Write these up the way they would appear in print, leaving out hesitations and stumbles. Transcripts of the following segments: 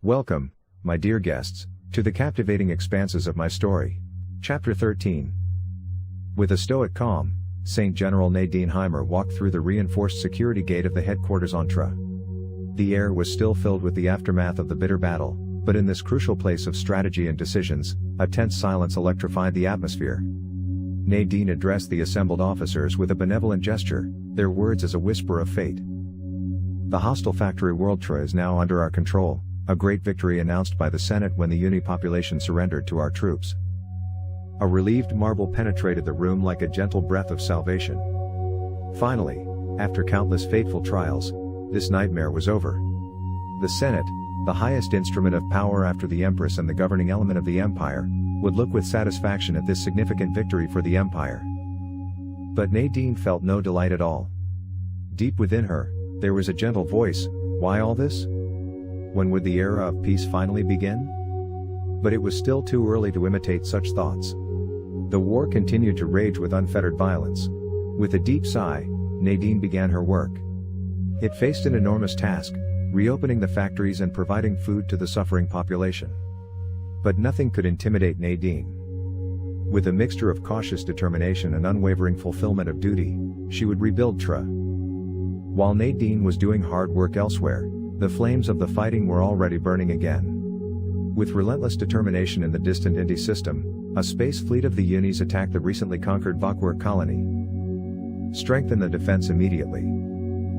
Welcome, my dear guests, to the captivating expanses of my story. Chapter 13. With a stoic calm, Saint General Nadine Heimer walked through the reinforced security gate of the headquarters on Tra. The air was still filled with the aftermath of the bitter battle, but in this crucial place of strategy and decisions, a tense silence electrified the atmosphere. Nadine addressed the assembled officers with a benevolent gesture, their words as a whisper of fate. The hostile factory world Tra is now under our control, a great victory announced by the Senate when the Uni population surrendered to our troops. A relieved marble penetrated the room like a gentle breath of salvation. Finally, after countless fateful trials, this nightmare was over. The Senate, the highest instrument of power after the Empress and the governing element of the Empire, would look with satisfaction at this significant victory for the Empire. But Nadine felt no delight at all. Deep within her, there was a gentle voice: why all this? When would the era of peace finally begin? But it was still too early to imitate such thoughts. The war continued to rage with unfettered violence. With a deep sigh, Nadine began her work. It faced an enormous task, reopening the factories and providing food to the suffering population. But nothing could intimidate Nadine. With a mixture of cautious determination and unwavering fulfillment of duty, she would rebuild Tra. While Nadine was doing hard work elsewhere, the flames of the fighting were already burning again. With relentless determination in the distant Inti system, a space fleet of the Unis attacked the recently conquered Vakwer colony. "Strengthen the defense immediately,"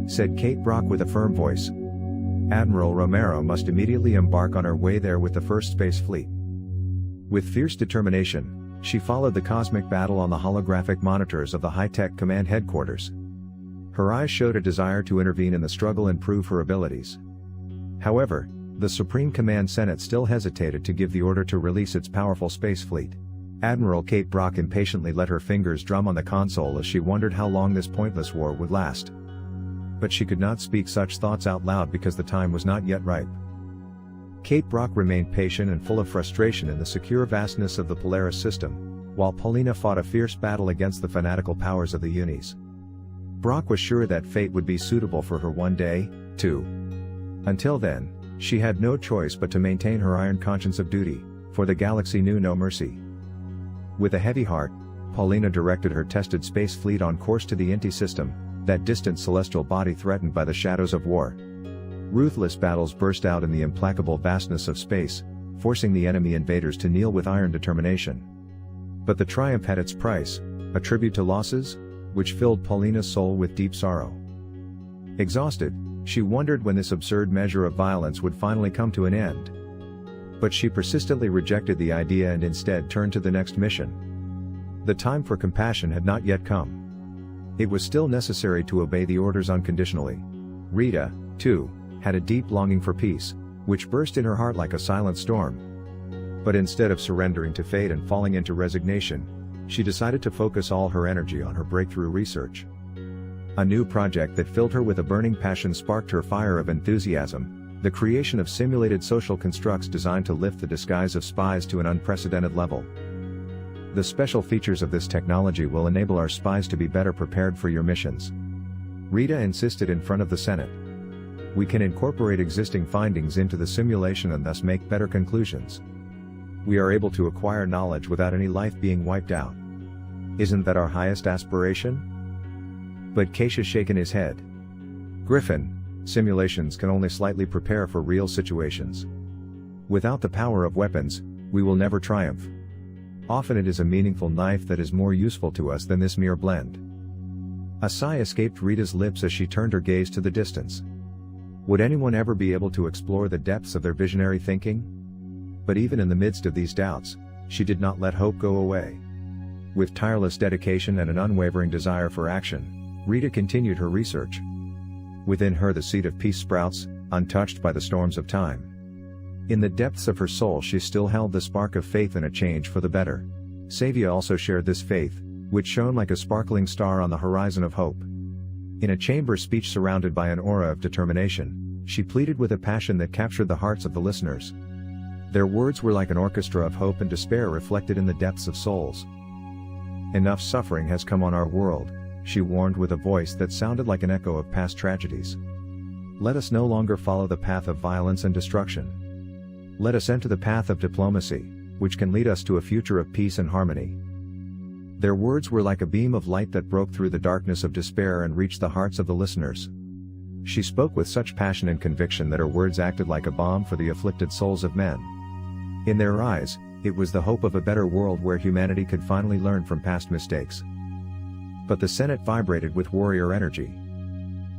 said Kate Brock with a firm voice. Admiral Romero must immediately embark on her way there with the first space fleet. With fierce determination, she followed the cosmic battle on the holographic monitors of the high-tech command headquarters. Her eyes showed a desire to intervene in the struggle and prove her abilities. However, the Supreme Command Senate still hesitated to give the order to release its powerful space fleet. Admiral Kate Brock impatiently let her fingers drum on the console as she wondered how long this pointless war would last. But she could not speak such thoughts out loud because the time was not yet ripe. Kate Brock remained patient and full of frustration in the secure vastness of the Polaris system, while Paulina fought a fierce battle against the fanatical powers of the Unis. Brock was sure that fate would be suitable for her one day, too. Until then, she had no choice but to maintain her iron conscience of duty, for the galaxy knew no mercy. With a heavy heart, Paulina directed her tested space fleet on course to the Inti system, that distant celestial body threatened by the shadows of war. Ruthless battles burst out in the implacable vastness of space, forcing the enemy invaders to kneel with iron determination. But the triumph had its price, a tribute to losses, which filled Paulina's soul with deep sorrow. Exhausted, she wondered when this absurd measure of violence would finally come to an end. But she persistently rejected the idea and instead turned to the next mission. The time for compassion had not yet come. It was still necessary to obey the orders unconditionally. Rita, too, had a deep longing for peace, which burst in her heart like a silent storm. But instead of surrendering to fate and falling into resignation, she decided to focus all her energy on her breakthrough research. A new project that filled her with a burning passion sparked her fire of enthusiasm: the creation of simulated social constructs designed to lift the disguise of spies to an unprecedented level. The special features of this technology will enable our spies to be better prepared for your missions, Rita insisted in front of the Senate. We can incorporate existing findings into the simulation and thus make better conclusions. We are able to acquire knowledge without any life being wiped out. Isn't that our highest aspiration? But Case has shaken his head. Griffin, simulations can only slightly prepare for real situations. Without the power of weapons, we will never triumph. Often it is a meaningful knife that is more useful to us than this mere blend. A sigh escaped Rita's lips as she turned her gaze to the distance. Would anyone ever be able to explore the depths of their visionary thinking? But even in the midst of these doubts, she did not let hope go away. With tireless dedication and an unwavering desire for action, Rita continued her research. Within her the seed of peace sprouts, untouched by the storms of time. In the depths of her soul she still held the spark of faith in a change for the better. Savia also shared this faith, which shone like a sparkling star on the horizon of hope. In a chamber speech surrounded by an aura of determination, she pleaded with a passion that captured the hearts of the listeners. Their words were like an orchestra of hope and despair reflected in the depths of souls. Enough suffering has come on our world, she warned with a voice that sounded like an echo of past tragedies. Let us no longer follow the path of violence and destruction. Let us enter the path of diplomacy, which can lead us to a future of peace and harmony." Their words were like a beam of light that broke through the darkness of despair and reached the hearts of the listeners. She spoke with such passion and conviction that her words acted like a balm for the afflicted souls of men. In their eyes, it was the hope of a better world where humanity could finally learn from past mistakes. But the Senate vibrated with warrior energy.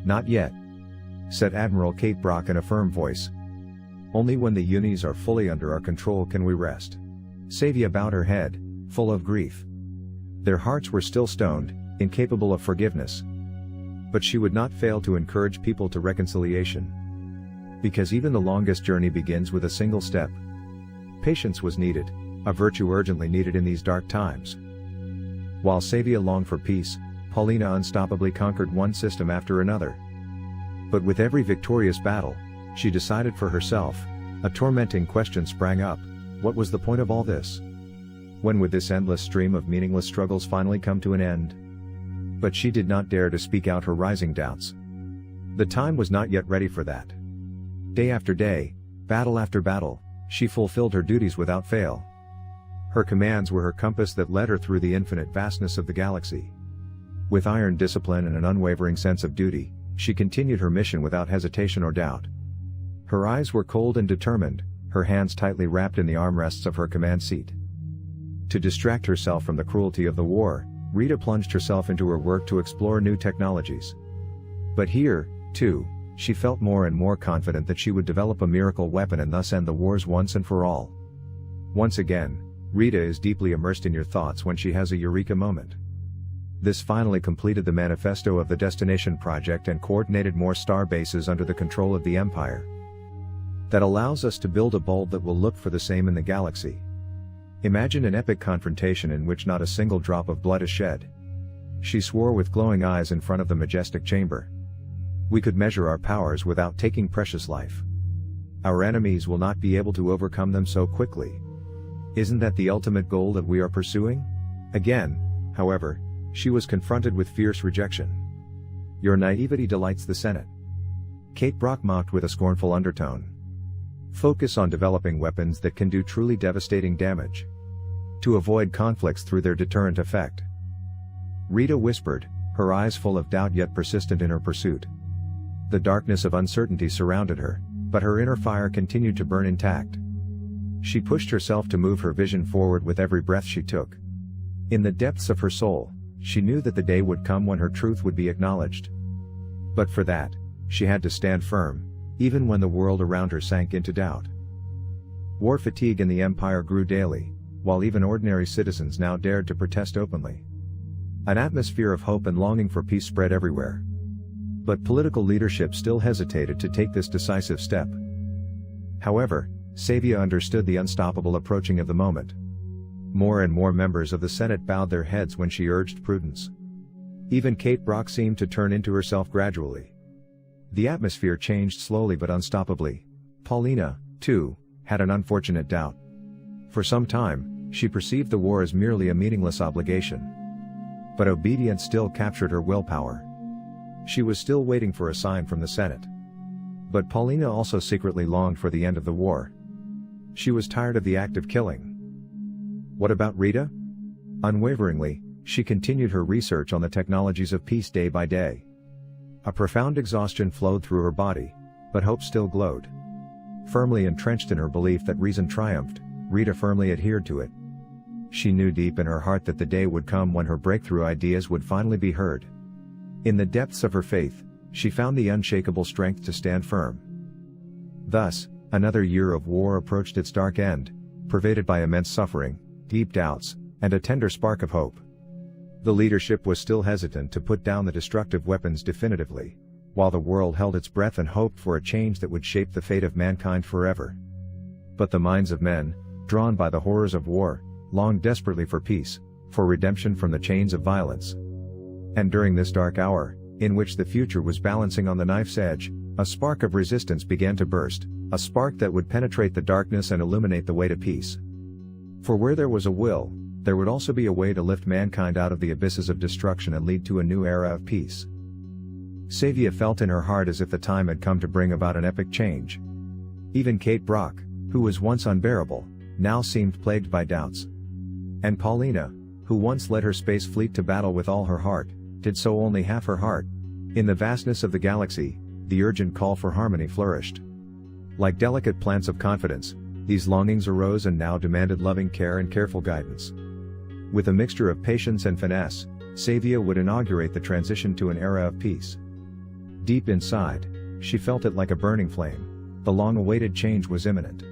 "Not yet," said Admiral Kate Brock in a firm voice. "Only when the unis are fully under our control can we rest." Savia bowed her head, full of grief. Their hearts were still stoned, incapable of forgiveness. But she would not fail to encourage people to reconciliation. Because even the longest journey begins with a single step. Patience was needed, a virtue urgently needed in these dark times. While Savia longed for peace, Paulina unstoppably conquered one system after another. But with every victorious battle, she decided for herself. A tormenting question sprang up: what was the point of all this? When would this endless stream of meaningless struggles finally come to an end? But she did not dare to speak out her rising doubts. The time was not yet ready for that. Day after day, battle after battle, she fulfilled her duties without fail. Her commands were her compass that led her through the infinite vastness of the galaxy. With iron discipline and an unwavering sense of duty, she continued her mission without hesitation or doubt. Her eyes were cold and determined, her hands tightly wrapped in the armrests of her command seat. To distract herself from the cruelty of the war, Rita plunged herself into her work to explore new technologies. But here, too, she felt more and more confident that she would develop a miracle weapon and thus end the wars once and for all. Once again, Rita is deeply immersed in your thoughts when she has a eureka moment. This finally completed the manifesto of the Destination Project and coordinated more star bases under the control of the Empire. That allows us to build a bulb that will look for the same in the galaxy. Imagine an epic confrontation in which not a single drop of blood is shed. She swore with glowing eyes in front of the majestic chamber. We could measure our powers without taking precious life. Our enemies will not be able to overcome them so quickly. Isn't that the ultimate goal that we are pursuing? Again, however, she was confronted with fierce rejection. Your naivety delights the Senate. Kate Brock mocked with a scornful undertone. Focus on developing weapons that can do truly devastating damage. To avoid conflicts through their deterrent effect. Rita whispered, her eyes full of doubt yet persistent in her pursuit. The darkness of uncertainty surrounded her, but her inner fire continued to burn intact. She pushed herself to move her vision forward with every breath she took. In the depths of her soul, she knew that the day would come when her truth would be acknowledged. But for that, she had to stand firm, even when the world around her sank into doubt. War fatigue in the Empire grew daily, while even ordinary citizens now dared to protest openly. An atmosphere of hope and longing for peace spread everywhere. But political leadership still hesitated to take this decisive step. However, Savia understood the unstoppable approaching of the moment. More and more members of the Senate bowed their heads when she urged prudence. Even Kate Brock seemed to turn into herself gradually. The atmosphere changed slowly but unstoppably. Paulina, too, had an unfortunate doubt. For some time, she perceived the war as merely a meaningless obligation. But obedience still captured her willpower. She was still waiting for a sign from the Senate. But Paulina also secretly longed for the end of the war. She was tired of the act of killing. What about Rita? Unwaveringly, she continued her research on the technologies of peace day by day. A profound exhaustion flowed through her body, but hope still glowed. Firmly entrenched in her belief that reason triumphed, Rita firmly adhered to it. She knew deep in her heart that the day would come when her breakthrough ideas would finally be heard. In the depths of her faith, she found the unshakable strength to stand firm. Thus, another year of war approached its dark end, pervaded by immense suffering, deep doubts, and a tender spark of hope. The leadership was still hesitant to put down the destructive weapons definitively, while the world held its breath and hoped for a change that would shape the fate of mankind forever. But the minds of men, drawn by the horrors of war, longed desperately for peace, for redemption from the chains of violence. And during this dark hour, in which the future was balancing on the knife's edge, a spark of resistance began to burst, a spark that would penetrate the darkness and illuminate the way to peace. For where there was a will, there would also be a way to lift mankind out of the abysses of destruction and lead to a new era of peace. Savia felt in her heart as if the time had come to bring about an epic change. Even Kate Brock, who was once unbearable, now seemed plagued by doubts. And Paulina, who once led her space fleet to battle with all her heart, did so only half her heart. In the vastness of the galaxy, the urgent call for harmony flourished. Like delicate plants of confidence, these longings arose and now demanded loving care and careful guidance. With a mixture of patience and finesse, Savia would inaugurate the transition to an era of peace. Deep inside, she felt it like a burning flame. The long-awaited change was imminent.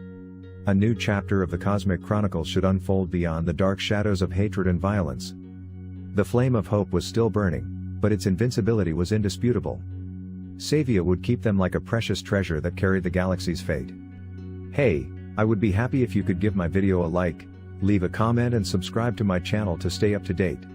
A new chapter of the cosmic chronicles should unfold beyond the dark shadows of hatred and violence. The flame of hope was still burning, but its invincibility was indisputable. Savia would keep them like a precious treasure that carried the galaxy's fate. Hey, I would be happy if you could give my video a like, leave a comment and subscribe to my channel to stay up to date.